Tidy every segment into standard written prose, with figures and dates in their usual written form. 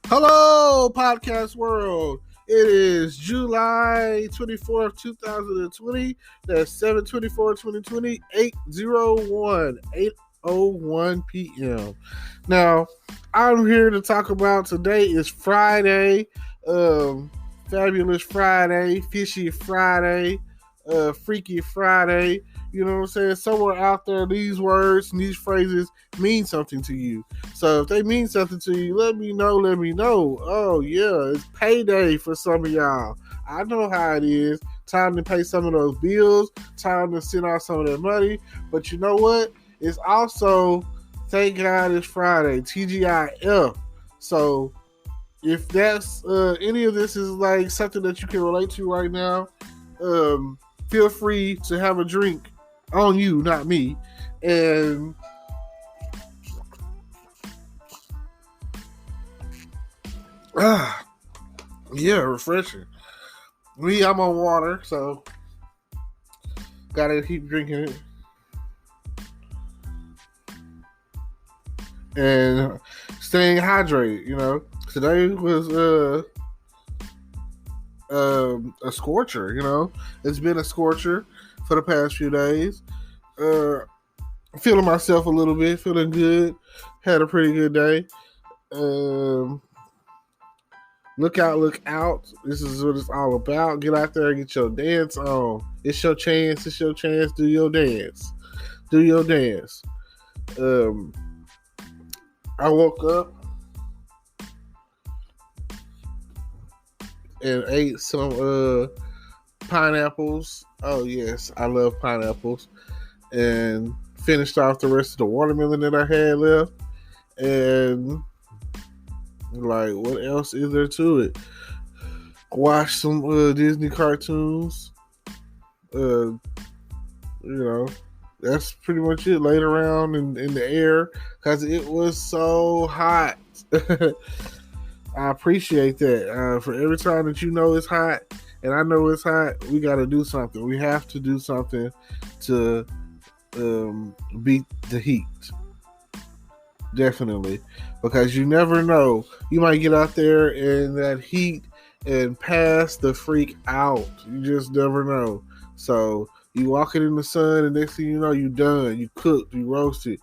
Hello, podcast world. It is July 24th, 2020. That's 7/24/2020, 8:01 p.m. Now, I'm here to talk about today is Friday. Fabulous Friday, Fishy Friday, Freaky Friday. You know what I'm saying? Somewhere out there, these words and these phrases mean something to you. So if they mean something to you, let me know. Oh, yeah, it's payday for some of y'all. I know how it is. Time to pay some of those bills. Time to send out some of that money. But you know what? It's also, thank God it's Friday. TGIF. So if that's any of this is like something that you can relate to right now, feel free to have a drink on you, not me. And yeah, refreshing. Me, I'm on water, so gotta keep drinking it. And staying hydrated, you know. Today was a scorcher, you know. It's been a scorcher for the past few days. Feeling myself a little bit, feeling good. Had a pretty good day. Look out. This is what it's all about. Get out there and get your dance on. It's your chance. Do your dance. I woke up and ate some pineapples. Oh, yes. I love pineapples. And finished off the rest of the watermelon that I had left. And like, what else is there to it? Watch some Disney cartoons. You know, that's pretty much it. Laid around in the air because it was so hot. I appreciate that. For every time that you know it's hot and I know it's hot, we got to do something. We have to do something to beat the heat. Definitely. Because you never know. You might get out there in that heat and pass the freak out. You just never know. So you walking in the sun and next thing you know, you done. You cooked. You roasted.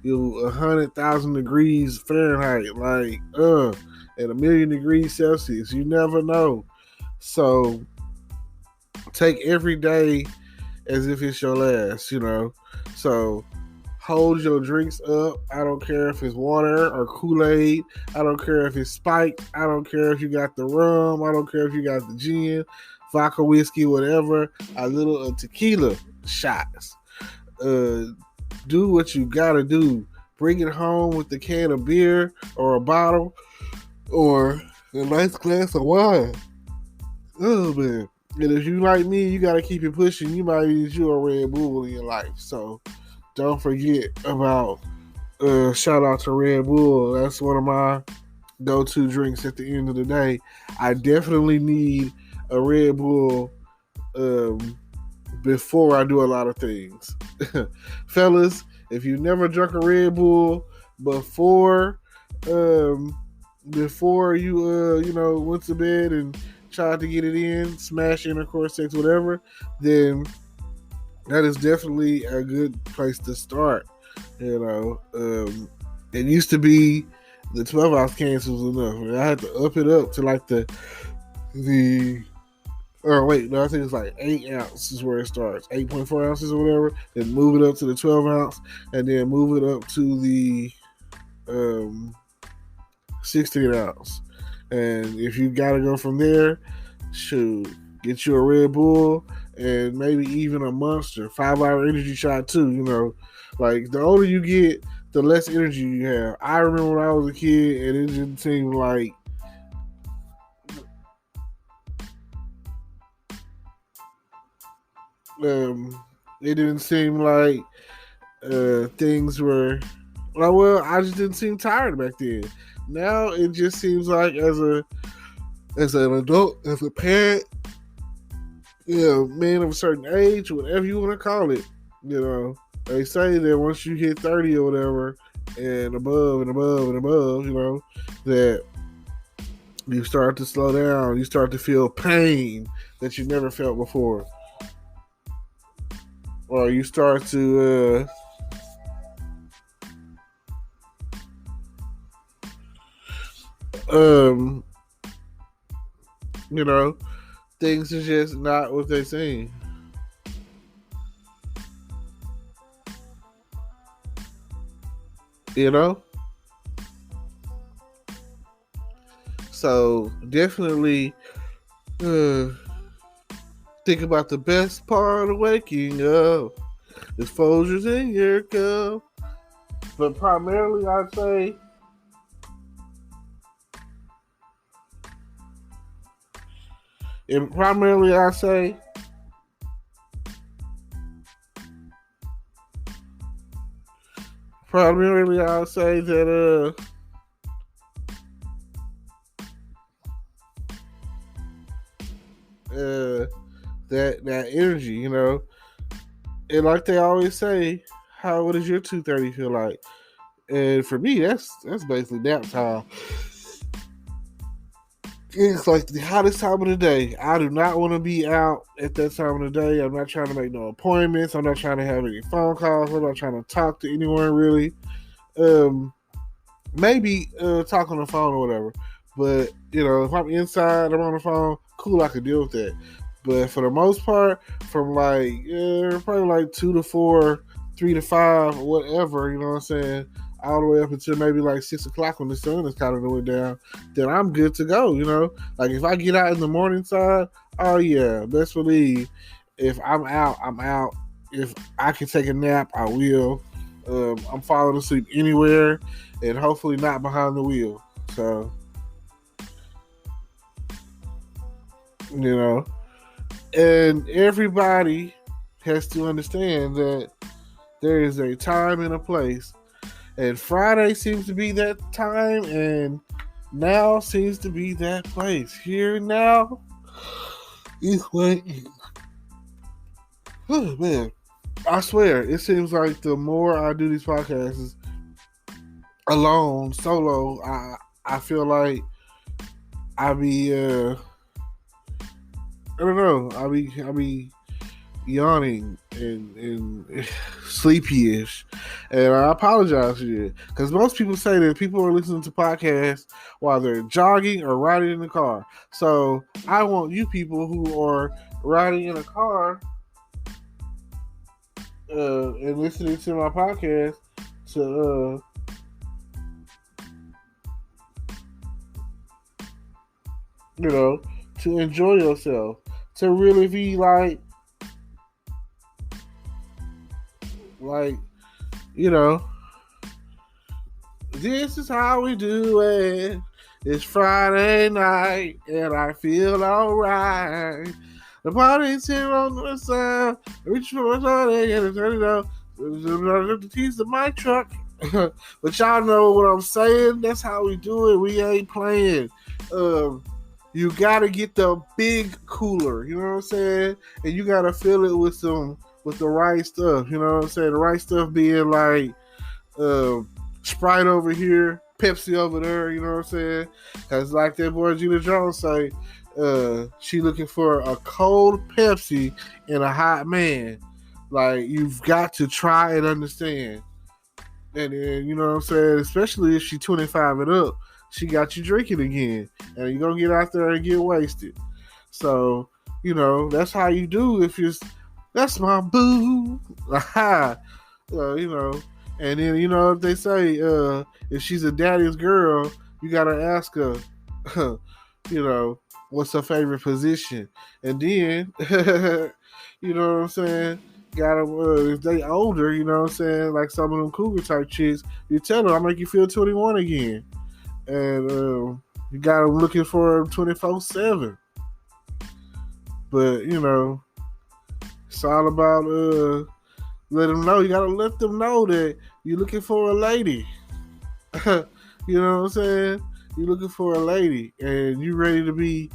You 100,000 degrees Fahrenheit. Like, at 1,000,000 degrees Celsius. You never know. So take every day as if it's your last, you know. So hold your drinks up. I don't care if it's water or Kool-Aid. I don't care if it's spiked. I don't care if you got the rum. I don't care if you got the gin, vodka, whiskey, whatever. A little tequila shots. Do what you gotta do. Bring it home with the can of beer or a bottle or a nice glass of wine. Oh, man. And if you like me, you gotta keep it pushing. You might need you a Red Bull in your life. So don't forget about shout out to Red Bull. That's one of my go-to drinks at the end of the day. I definitely need a Red Bull before I do a lot of things. Fellas, if you never drunk a Red Bull before you went to bed and tried to get it in, smash intercourse, sex, whatever, then that is definitely a good place to start. You know, it used to be the 12-ounce cans was enough. I had to up it up to like I think it's like 8 ounces where it starts, 8.4 ounces or whatever. Then move it up to the 12 ounce, and then move it up to the 16 ounce. And if you gotta go from there, shoot, get you a Red Bull and maybe even a Monster 5-hour energy shot too. You know, like the older you get, the less energy you have. I remember when I was a kid, and it didn't seem like things were like, well, I just didn't seem tired back then. Now it just seems like as an adult, as a parent, man of a certain age, whatever you want to call it, they say that once you hit 30 or whatever, and above, that You start to slow down. You start to feel pain that you never felt before, or you start to um, you know, things are just not what they seem. You know, so definitely uh, think about the best part of waking up. It's Folgers in your cup, but primarily I'd say And primarily, I'll say that that energy, and like they always say, what does your 2:30 feel like? And for me, that's basically nap time. It's like the hottest time of the day. I do not want to be out at that time of the day. I'm not trying to make no appointments. I'm not trying to have any phone calls. I'm not trying to talk to anyone really. Maybe talk on the phone or whatever. But if I'm inside, I'm on the phone. Cool, I could deal with that. But for the most part, from probably like 2 to 4, 3 to 5, whatever, you know what I'm saying, all the way up until maybe like 6 o'clock when the sun is kind of going down, then I'm good to go. Like if I get out in the morning side, oh yeah, best believe if I'm out, I'm out. If I can take a nap, I will. I'm falling asleep anywhere, and hopefully not behind the wheel. So, and everybody has to understand that there is a time and a place, and Friday seems to be that time, and now seems to be that place. Here now is waiting. Oh man, I swear, it seems like the more I do these podcasts alone, solo, I feel like I be I don't know, I be yawning and sleepy-ish, and I apologize for you because most people say that people are listening to podcasts while they're jogging or riding in the car. So I want you people who are riding in a car and listening to my podcast to to enjoy yourself, to really be like this is how we do it. It's Friday night and I feel alright. The party's here on the side. Reach for my Sunday and turn it up. The keys to my truck. But y'all know what I'm saying. That's how we do it. We ain't playing. You gotta get the big cooler. You know what I'm saying? And you gotta fill it with the right stuff. You know what I'm saying? The right stuff being like Sprite over here, Pepsi over there. You know what I'm saying? Because like that boy Gina Jones say, she looking for a cold Pepsi and a hot man. Like, you've got to try and understand. And then, you know what I'm saying, especially if she 25 and up, she got you drinking again, and you're gonna get out there and get wasted. So, that's how you do. That's my boo. Aha. And then if they say if she's a daddy's girl, you gotta ask her, what's her favorite position, and then you know what I'm saying. Got them if they older, you know what I'm saying, like some of them cougar type chicks. You tell them, I make you feel 21 again, and you got them looking for 24/7. But it's all about let them know. You gotta let them know that you're looking for a lady. You know what I'm saying? You're looking for a lady, and you ready to be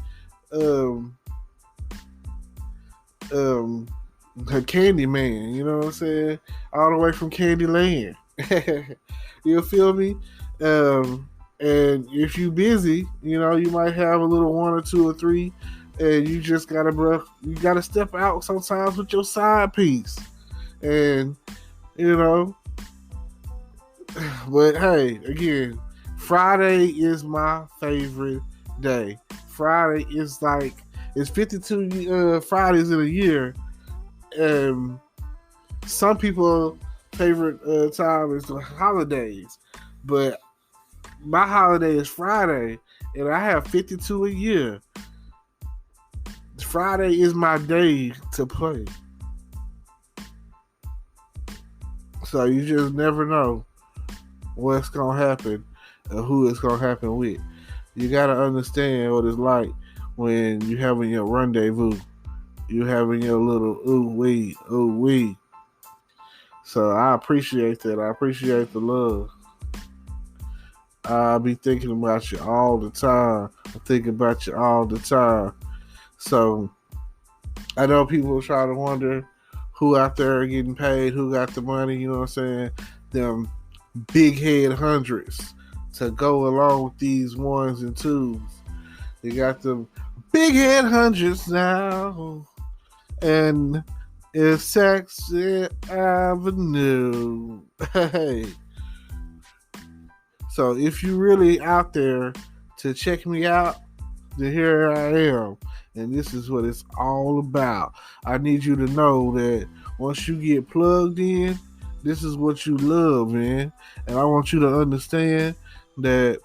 her candy man, you know what I'm saying? All the way from Candyland. You feel me? And if you busy, you know, you might have a little one or two or three, and you just gotta, bro, you gotta step out sometimes with your side piece, and you know. But hey, again, Friday is my favorite day. Friday is like it's 52 Fridays in a year, and some people favorite time is the holidays, but my holiday is Friday, and I have 52 a year. Friday is my day to play. So you just never know what's going to happen or who it's going to happen with. You got to understand what it's like when you having your rendezvous. You having your little ooh wee. So I appreciate that. I appreciate the love. I'll be thinking about you all the time. I'm thinking about you all the time. So I know people try to wonder who out there getting paid, who got the money, you know what I'm saying? Them big head hundreds to go along with these ones and twos. You got them big head hundreds now. And it's Sexy Avenue. Hey. So if you really out there to check me out, then here I am. And this is what it's all about. I need you to know that once you get plugged in, this is what you love, man. And I want you to understand that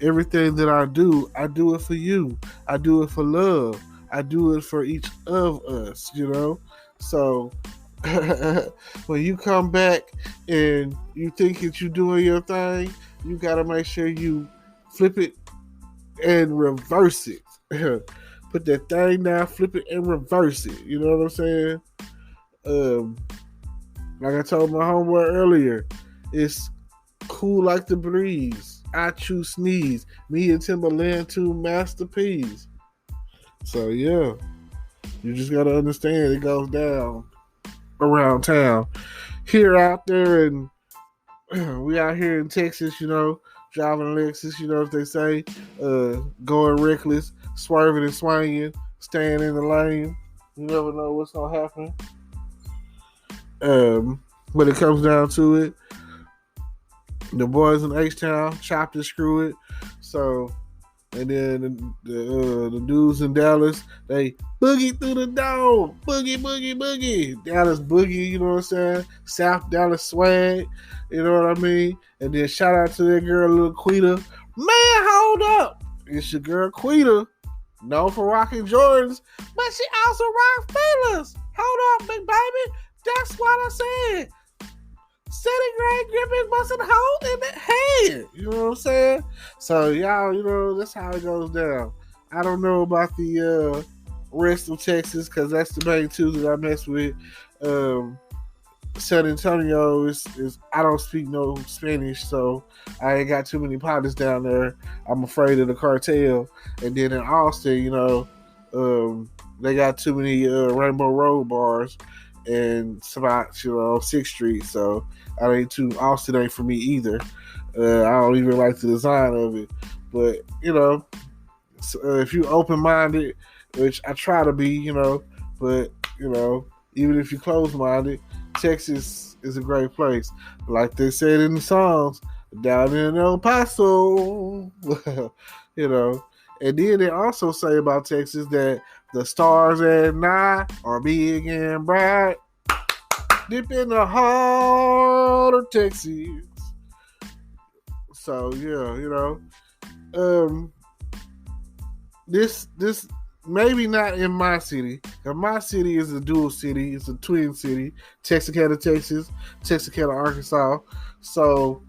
everything that I do it for you. I do it for love. I do it for each of us, you know? So when you come back and you think that you're doing your thing, you got to make sure you flip it and reverse it. Put that thing down, flip it and reverse it. You know what I'm saying? Like I told my homeboy earlier, it's cool like the breeze. I choose sneeze. Me and Timberland, two masterpieces. So yeah, you just gotta understand it goes down around town. Here out there, and we out here in Texas, you know, driving a Lexus, you know what they say, going reckless, swerving and swinging, staying in the lane. You never know what's gonna happen. When it comes down to it, the boys in H-Town chopped and screw it. So, and then the dudes in Dallas, they boogie through the dome, boogie. Dallas boogie, you know what I'm saying? South Dallas swag, you know what I mean? And then shout out to that girl, little Quita. Man, hold up. It's your girl Quita, known for rocking Jordans, but she also rock feelers. Hold up, big baby. That's what I said. City grade gripping busting hole in the head. You know what I'm saying? So y'all, you know, that's how it goes down. I don't know about the rest of Texas because that's the main two that I mess with. San Antonio is I don't speak no Spanish, so I ain't got too many partners down there. I'm afraid of the cartel. And then in Austin, you know, they got too many Rainbow Road bars and spots, you know, 6th Street. So Austin ain't for me either. I don't even like the design of it. But, you know, if you open-minded, which I try to be, you know, but, you know, even if you're closed-minded, Texas is a great place. Like they said in the songs, down in El Paso, you know. And then they also say about Texas that the stars at night are big and bright. Deep in the heart of Texas. So yeah, you know, this maybe not in my city. Cause my city is a dual city. It's a twin city. Texarkana, Texas. Texarkana, Arkansas. So,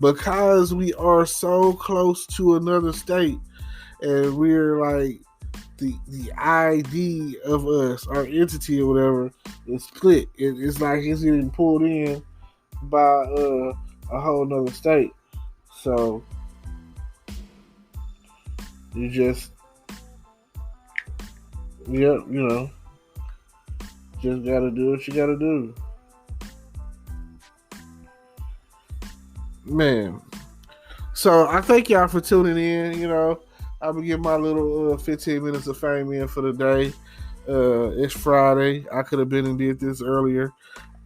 because we are so close to another state, and we're like the ID of us, our entity or whatever, is split. It's like it's getting pulled in by a whole nother state. So you just, yeah, you know, just gotta do what you gotta do. Man, So I thank y'all for tuning in. I'm gonna get my little 15 minutes of fame in for the day. It's Friday. I could have been and did this earlier.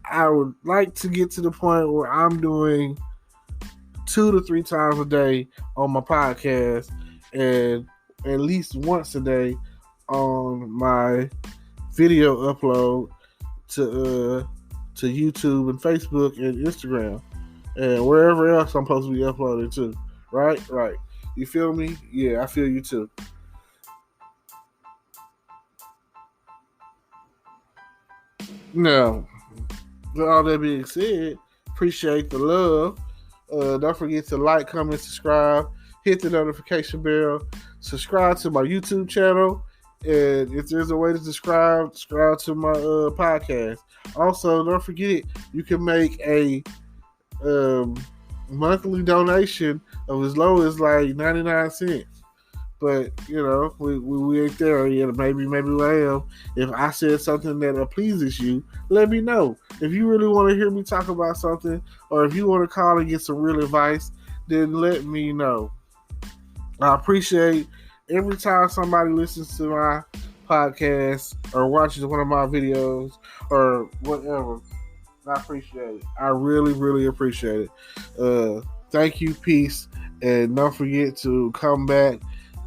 I would like to get to the point where I'm doing 2 to 3 times a day on my podcast, and at least once a day on my video upload to YouTube and Facebook and Instagram and wherever else I'm supposed to be uploading to. Right? You feel me? Yeah, I feel you too. Now, with all that being said, appreciate the love. Don't forget to like, comment, subscribe, hit the notification bell, subscribe to my YouTube channel, and if there's a way to subscribe to my podcast. Also, don't forget you can make a um, monthly donation of as low as like 99 cents. But we ain't there yet. Maybe we am. If I said something that pleases you, let me know. If you really want to hear me talk about something, or if you want to call and get some real advice, then let me know. I appreciate every time somebody listens to my podcast or watches one of my videos or whatever. I appreciate it. I really, really appreciate it. Thank you, peace, and don't forget to come back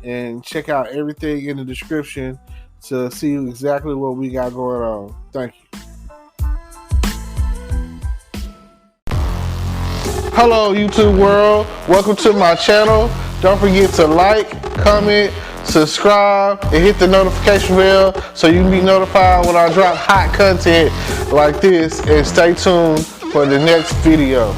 and check out everything in the description to see exactly what we got going on. Thank you. Hello, YouTube world. Welcome to my channel. Don't forget to like, comment, subscribe, and hit the notification bell so you can be notified when I drop hot content like this, and stay tuned for the next video.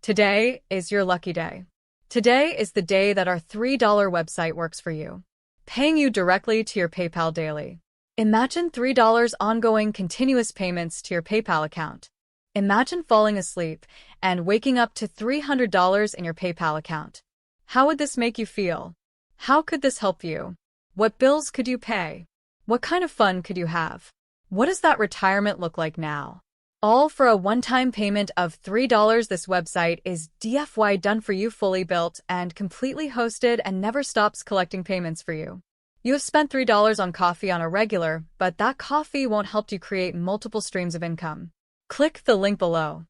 Today is your lucky day. Today is the day that our $3 website works for you, paying you directly to your PayPal daily. Imagine $3 ongoing continuous payments to your PayPal account. Imagine falling asleep and waking up to $300 in your PayPal account. How would this make you feel? How could this help you? What bills could you pay? What kind of fun could you have? What does that retirement look like now? All for a one-time payment of $3. This website is DFY done for you, fully built and completely hosted, and never stops collecting payments for you. You have spent $3 on coffee on a regular, but that coffee won't help you create multiple streams of income. Click the link below.